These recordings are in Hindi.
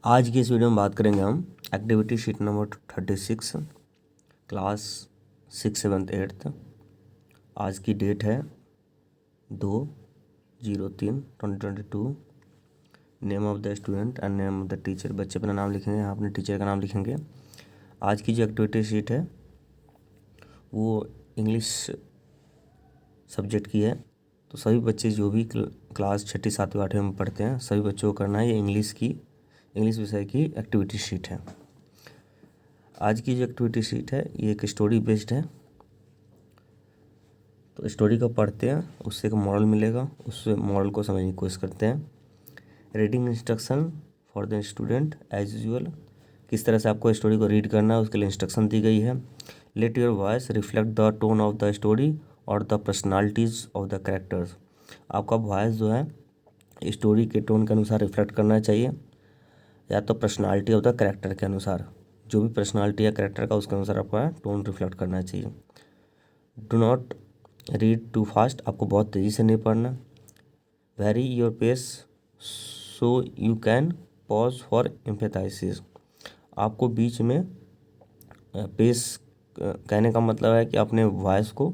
आज की इस वीडियो में बात करेंगे हम एक्टिविटी शीट नंबर 36 क्लास 6, 7, 8। आज की डेट है 2/03/2022। Name of the student and name of the teacher. बच्चे अपना नाम लिखेंगे, यहाँ अपने टीचर का नाम लिखेंगे। आज की जो एक्टिविटी शीट है वो इंग्लिश सब्जेक्ट की है। तो सभी बच्चे जो भी क्लास 6, 7, 8 में पढ़ते हैं सभी बच्चों को करना है। ये इंग्लिश विषय की एक्टिविटी शीट है। आज की जो एक्टिविटी शीट है ये एक स्टोरी बेस्ड है। तो स्टोरी को पढ़ते हैं, उससे एक मॉरल मिलेगा, उससे मॉरल को समझने की कोशिश करते हैं। Reading instruction for the student as usual. किस तरह से आपको स्टोरी को रीड करना है उसके लिए इंस्ट्रक्शन दी गई है। Let your voice reflect the tone of the story और the personalities of the characters. आपका वॉइस जो है स्टोरी के टोन के अनुसार रिफ्लेक्ट करना चाहिए, या तो पर्सनालिटी ऑफ द कैरेक्टर के अनुसार, जो भी पर्सनालिटी या कैरेक्टर का उसके अनुसार आपका टोन रिफ्लेक्ट करना चाहिए। Do not read too fast. आपको बहुत तेज़ी से नहीं पढ़ना। Vary your pace so you can pause for emphasis. आपको बीच में पेस कहने का मतलब है कि अपने वॉइस को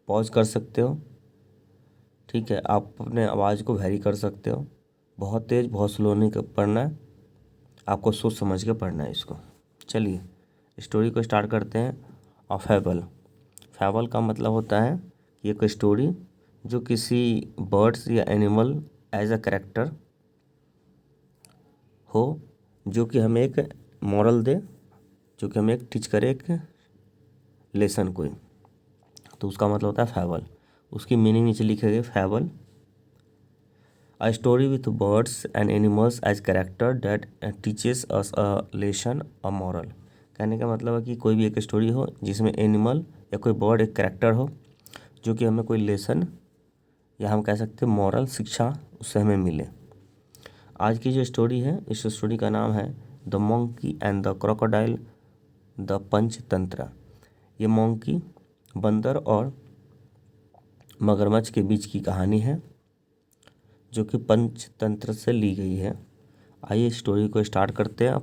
पॉज कर सकते हो। ठीक है, आप अपने आवाज़ को वेरी कर सकते हो। बहुत तेज़ बहुत स्लो नहीं पढ़ना है, आपको सोच समझ के पढ़ना है इसको। चलिए स्टोरी को स्टार्ट करते हैं। अ फैबल। फैबल का मतलब होता है कि एक स्टोरी जो किसी बर्ड्स या एनिमल एज अ कैरेक्टर हो, जो कि हमें एक मॉरल दे, जो कि हमें एक टीच करे एक लेसन कोई, तो उसका मतलब होता है फैबल। उसकी मीनिंग नीचे लिखे गए। Fable a story with birds and animals as character that teaches us a lesson a moral. कहने का मतलब है कि कोई भी एक स्टोरी हो जिसमें एनिमल या कोई बर्ड एक कैरेक्टर हो, जो कि हमें कोई लेसन या हम कह सकते हैं मॉरल शिक्षा उससे हमें मिले। आज की जो स्टोरी है इस स्टोरी का नाम है the monkey and the crocodile the Panchatantra. ये मंकी बंदर और मगरमच्छ के बीच की कहानी है जो कि पंचतंत्र से ली गई है। आइए स्टोरी को स्टार्ट करते हैं,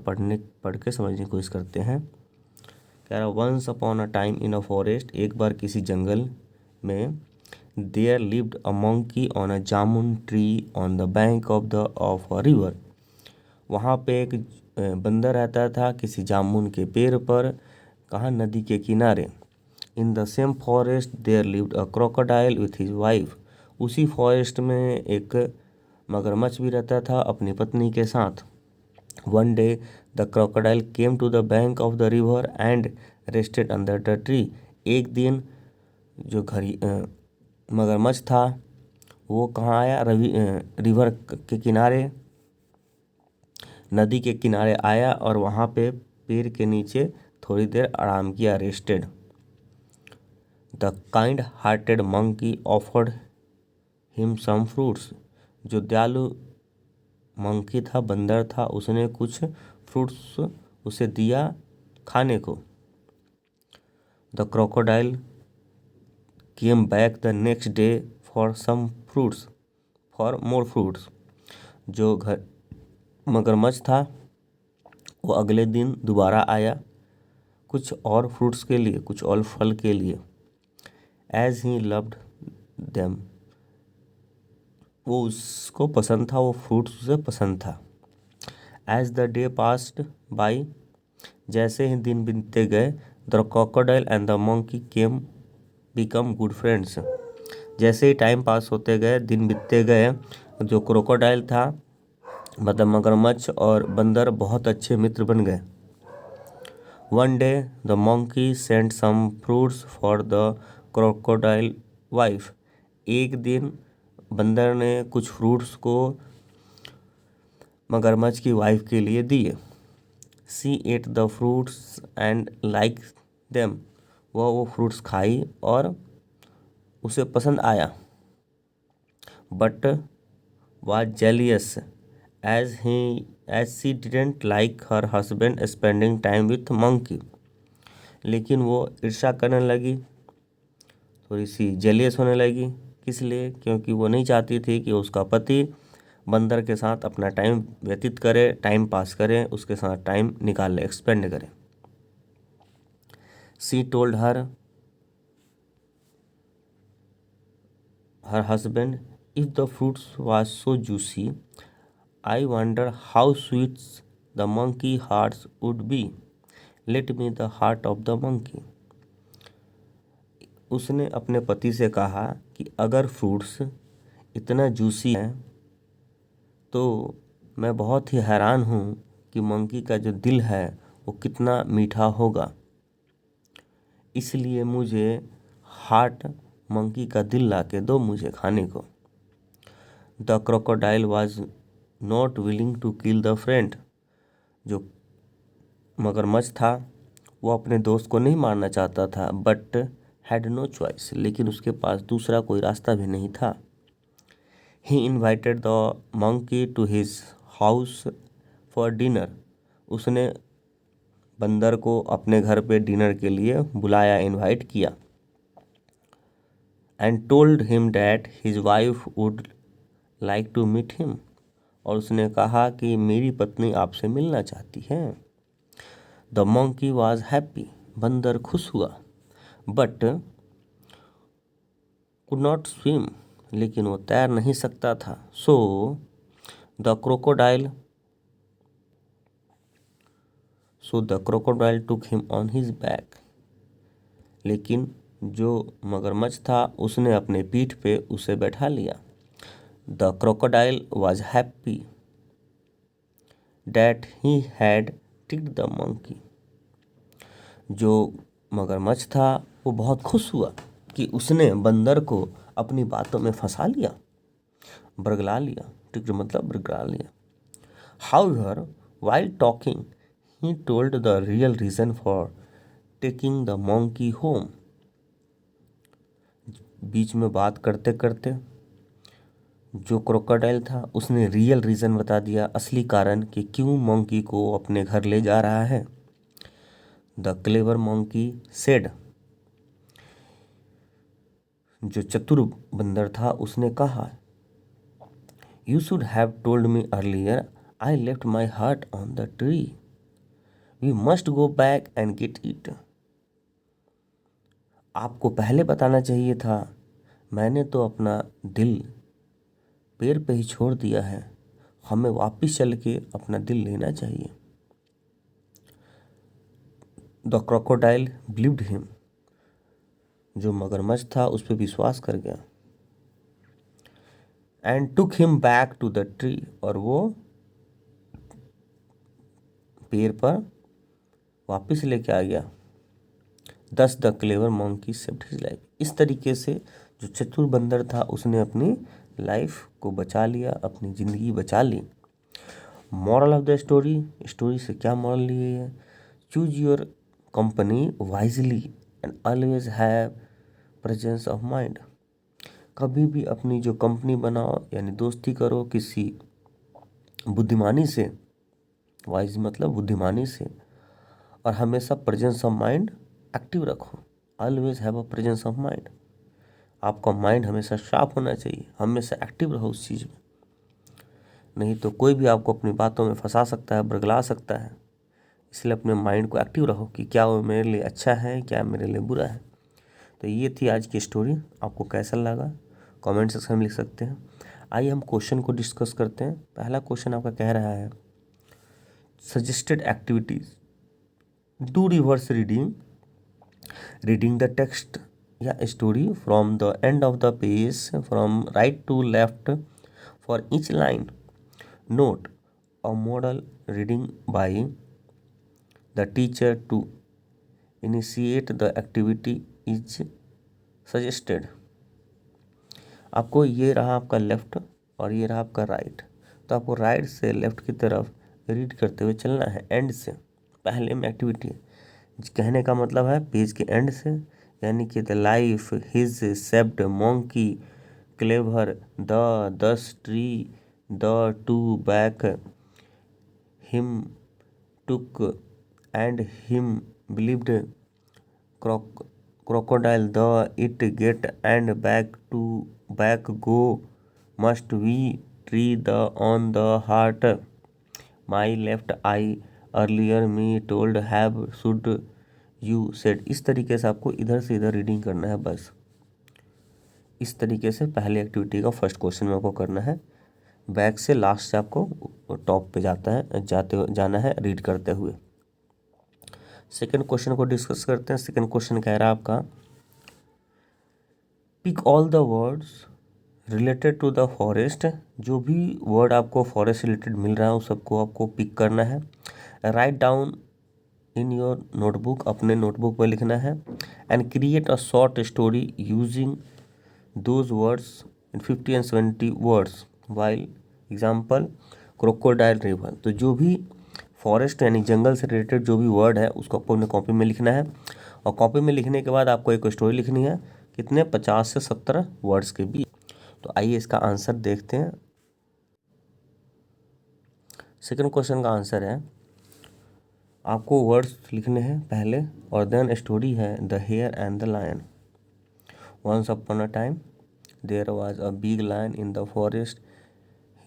पढ़ के समझने की कोशिश करते हैं। कह रहा once upon a time in a forest. एक बार किसी जंगल में there lived a monkey on a jamun tree on the bank of a river. वहाँ पे एक बंदर रहता था किसी जामुन के पेड़ पर। कहाँ? नदी के किनारे। In the same forest there lived a crocodile with his wife. उसी फॉरेस्ट में एक मगरमच्छ भी रहता था अपनी पत्नी के साथ। One day the crocodile came to the bank of the river and rested under the tree. एक दिन जो मगरमच्छ था वो कहाँ आया? रिवर के किनारे, नदी के किनारे आया और वहाँ पे पेड़ के नीचे थोड़ी देर आराम किया, rested. The kind hearted monkey offered him some fruits. जो दयालु मंकी था, बंदर था, उसने कुछ फ्रूट्स उसे दिया खाने को। The crocodile came back the next day for more fruits. जो मगरमच्छ था वो अगले दिन दोबारा आया कुछ और फ्रूट्स के लिए, कुछ और फल के लिए। As he loved them. वो उसको पसंद था, वो फ्रूट्स उसे पसंद था। As the day passed by. जैसे ही दिन बीतते गए the crocodile and the monkey became good friends. जैसे ही टाइम पास होते गए, दिन बीतते गए, जो क्रोकोडाइल था मतलब मगरमच्छ और बंदर बहुत अच्छे मित्र बन गए। One day the monkey sent some fruits for the crocodile wife. एक दिन बंदर ने कुछ फ्रूट्स को मगरमच्छ की वाइफ के लिए दिए। She ate the fruits and like them. वह वो फ्रूट्स खाई और उसे पसंद आया। But was jealous as she didn't like her husband spending time with monkey. लेकिन वो ईर्ष्या करने लगी, थोड़ी सी जेलियस होने लगी। किस लिए? क्योंकि वो नहीं चाहती थी कि उसका पति बंदर के साथ अपना टाइम व्यतीत करे, टाइम पास करे, उसके साथ टाइम निकाले, एक्सपेंड करे। She told her husband, if the fruits was so juicy, I wonder how sweets the monkey hearts would be, let me the heart of the monkey. उसने अपने पति से कहा कि अगर फ्रूट्स इतना जूसी है तो मैं बहुत ही हैरान हूँ कि मंकी का जो दिल है वो कितना मीठा होगा, इसलिए मुझे हार्ट मंकी का दिल ला के दो मुझे खाने को। The crocodile was not willing to kill the friend. जो मगरमच्छ था वो अपने दोस्त को नहीं मारना चाहता था, बट हैड नो चॉइस, लेकिन उसके पास दूसरा कोई रास्ता भी नहीं था। He invited the monkey to his house for dinner. उसने बंदर को अपने घर पे डिनर के लिए बुलाया, इनवाइट किया। And told him that his wife would like to meet him. और उसने कहा कि मेरी पत्नी आपसे मिलना चाहती है। The monkey was happy. बंदर खुश हुआ। But could not swim. लेकिन वो तैर नहीं सकता था। So the crocodile took him on his back. लेकिन जो मगरमच्छ था उसने अपने पीठ पे उसे बैठा लिया। The crocodile was happy that he had ticked the monkey. जो मगरमच्छ था वो बहुत खुश हुआ कि उसने बंदर को अपनी बातों में फंसा लिया, बरगला लिया। टिक्ड मतलब बरगला लिया। However, while talking, he told the real reason for taking the monkey home. बीच में बात करते करते जो क्रोकोडाइल था उसने रियल रीज़न बता दिया, असली कारण कि क्यों मंकी को अपने घर ले जा रहा है। The clever monkey said. जो चतुर बंदर था उसने कहा, you should have told me earlier, I left my heart on the tree, we must go back and get it. आपको पहले बताना चाहिए था, मैंने तो अपना दिल पेड़ पे ही छोड़ दिया है, हमें वापस चल के अपना दिल लेना चाहिए। The crocodile believed him. जो मगरमच्छ था उस पर विश्वास कर गया। And took him back to the tree. और वो पेड़ पर वापस लेके आ गया। Thus the clever monkey saved his life. इस तरीके से जो चतुर बंदर था उसने अपनी लाइफ को बचा लिया, अपनी ज़िंदगी बचा ली। Moral of the story, story से क्या मॉरल लिए है? Choose your company wisely and always have presence of mind. कभी भी अपनी जो कंपनी बनाओ यानी दोस्ती करो किसी बुद्धिमानी से, वाइज मतलब बुद्धिमानी से, और हमेशा प्रेजेंस ऑफ माइंड एक्टिव रखो। Always have a presence of mind. आपका माइंड हमेशा शार्प होना चाहिए, हमेशा एक्टिव रहो उस चीज़ में, नहीं तो कोई भी आपको अपनी बातों में फंसा सकता है, बरगला सकता है। इसलिए अपने माइंड को एक्टिव रहो कि क्या वो मेरे लिए अच्छा है, क्या मेरे लिए बुरा है। तो ये थी आज की स्टोरी। आपको कैसा लगा कमेंट सेक्शन में लिख सकते हैं। आइए हम क्वेश्चन को डिस्कस करते हैं। पहला क्वेश्चन आपका कह रहा है, suggested activities, do reverse reading the text या story from the end of the page from right to left for each line. Note a model reading by the teacher to initiate the activity is suggested. आपको ये रहा आपका लेफ्ट और ये रहा आपका राइट, तो आपको राइट से लेफ्ट की तरफ रीड करते हुए चलना है एंड से। पहले में एक्टिविटी कहने का मतलब है पेज के एंड से, यानी कि the life his saved monkey clever the thus tree the to back him took and him believed crocodile the it get and back to back go must we tree the on the heart. My left eye earlier me told have should you said. इस तरीके से आपको इधर से इधर रीडिंग करना है बस। इस तरीके से पहले एक्टिविटी का फर्स्ट क्वेश्चन में आपको करना है। बैक से लास्ट से आपको टॉप पे जाना है रीड करते हुए। सेकंड क्वेश्चन को डिस्कस करते हैं। सेकंड क्वेश्चन कह रहा है आपका pick all the words related to the forest. जो भी वर्ड आपको फॉरेस्ट रिलेटेड मिल रहा है उस सबको आपको पिक करना है। Write down in your notebook, अपने नोटबुक में लिखना है। And create a short story using those words in 50 and 70 words while example crocodile river. तो जो भी फॉरेस्ट यानी जंगल से रिलेटेड जो भी वर्ड है उसको आपको अपने कॉपी में लिखना है। और कॉपी में लिखने के बाद आपको एक स्टोरी लिखनी है, कितने 50 से 70 वर्ड्स के बीच। तो आइए इसका आंसर देखते हैं। सेकंड क्वेश्चन का आंसर है आपको वर्ड्स लिखने हैं पहले और देन स्टोरी है the hare and the lion. Once upon a time there was a big lion in the forest.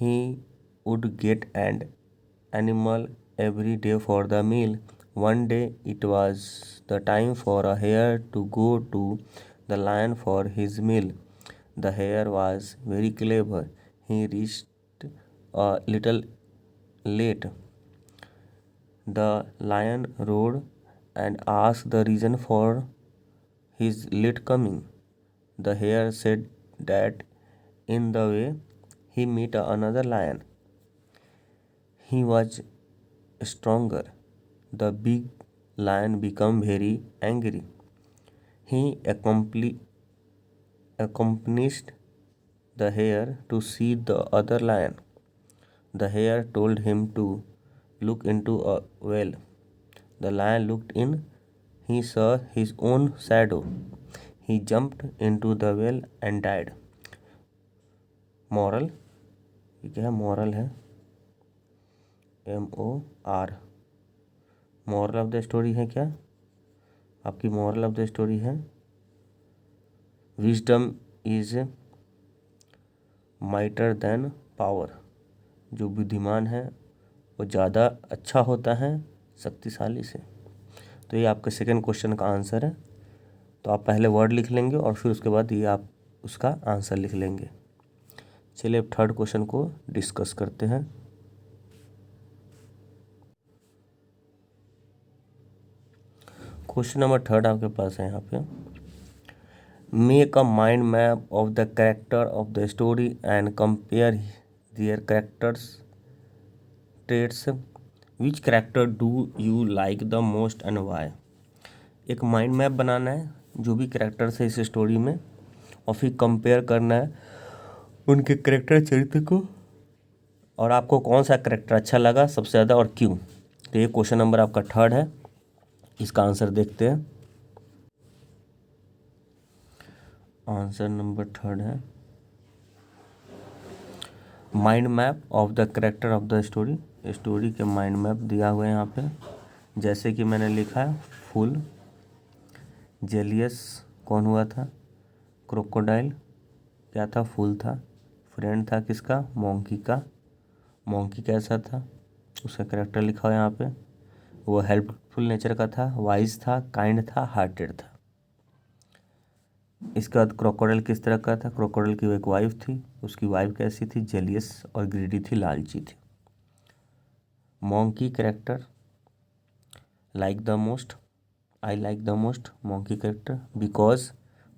He would get an animal every day for the meal. One day it was the time for a hare to go to the lion for his meal. The hare was very clever. He reached a little late. The lion roared and asked the reason for his late coming. The hare said that in the way he met another lion. He was stronger. The big lion became very angry. He accompanied the hare to see the other lion. The hare told him to look into a well. The lion looked in. He saw his own shadow. He jumped into the well and died. Moral, ये क्या है? मोरल है MOR। Moral of the story है क्या? आपकी मॉरल ऑफ द स्टोरी है wisdom is mightier than power. जो बुद्धिमान है वो ज़्यादा अच्छा होता है शक्तिशाली से। तो ये आपके सेकंड क्वेश्चन का आंसर है। तो आप पहले वर्ड लिख लेंगे और फिर उसके बाद ये आप उसका आंसर लिख लेंगे। चलिए अब थर्ड क्वेश्चन को डिस्कस करते हैं। क्वेश्चन नंबर थर्ड आपके पास है यहाँ पे make a mind map of the character of the story and compare their characters traits. Which character do you like the most and why. एक माइंड मैप बनाना है जो भी कैरेक्टर्स है इस स्टोरी में और फिर कंपेयर करना है उनके कैरेक्टर चरित्र को और आपको कौन सा कैरेक्टर अच्छा लगा सबसे ज़्यादा और क्यों। तो ये क्वेश्चन नंबर आपका थर्ड है। इसका आंसर देखते हैं। आंसर नंबर थर्ड है mind map of the character of the story. Story के माइंड मैप दिया हुआ है यहाँ पे। जैसे कि मैंने लिखा है फुल जेलियस कौन हुआ था? क्रोकोडाइल क्या था? फूल था। फ्रेंड था किसका? मोंकी का। मोंकी कैसा था? उसका कैरेक्टर लिखा हुआ है यहाँ पे। वो हेल्पफुल नेचर का था, वाइज था, काइंड था, हार्टेड था। इसके बाद क्रोकोडाइल किस तरह का था? क्रोकोडाइल की एक वाइफ थी। उसकी वाइफ कैसी थी? जेलियस और ग्रीडी थी, लालची थी। Monkey character like the most, I like the most monkey character because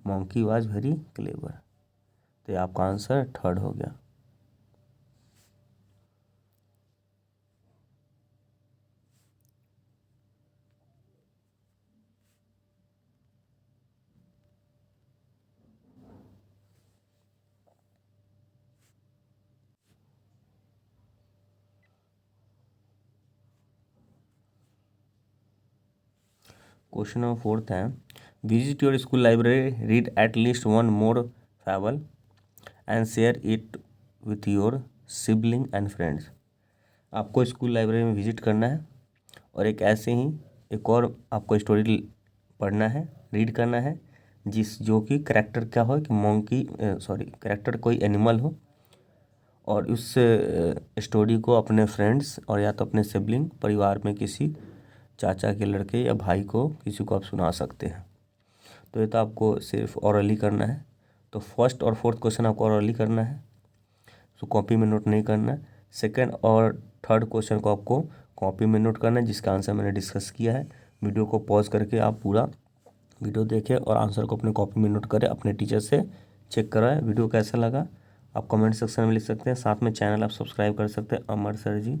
monkey was very clever. तो ये आपका आंसर थर्ड हो गया। क्वेश्चन नंबर फोर्थ है visit your school library, read at least one more fable and share it with your sibling and friends. आपको स्कूल लाइब्रेरी में विजिट करना है और एक ऐसे ही एक और आपको स्टोरी पढ़ना है, रीड करना है जो कि कैरेक्टर क्या हो कि मोंकी कैरेक्टर कोई एनिमल हो और उस स्टोरी को अपने फ्रेंड्स और या तो अपने सिबलिंग, परिवार में किसी चाचा के लड़के या भाई को, किसी को आप सुना सकते हैं। तो ये तो आपको सिर्फ ऑरली करना है। तो फर्स्ट और फोर्थ क्वेश्चन आपको ऑरली करना है, तो कॉपी में नोट नहीं करना है। सेकंड और थर्ड क्वेश्चन को आपको कॉपी में नोट करना है, जिसका आंसर मैंने डिस्कस किया है। वीडियो को पॉज करके आप पूरा वीडियो देखें और आंसर को अपने कॉपी में नोट करें, अपने टीचर से चेक कराएं। वीडियो कैसा लगा आप कमेंट सेक्शन में लिख सकते हैं। साथ में चैनल आप सब्सक्राइब कर सकते हैं अमर सर जी।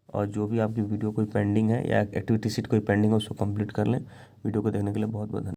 और जो भी आपकी वीडियो कोई पेंडिंग है या एक्टिविटी शीट कोई पेंडिंग है उसको कंप्लीट कर लें। वीडियो को देखने के लिए बहुत बहुत धन्यवाद।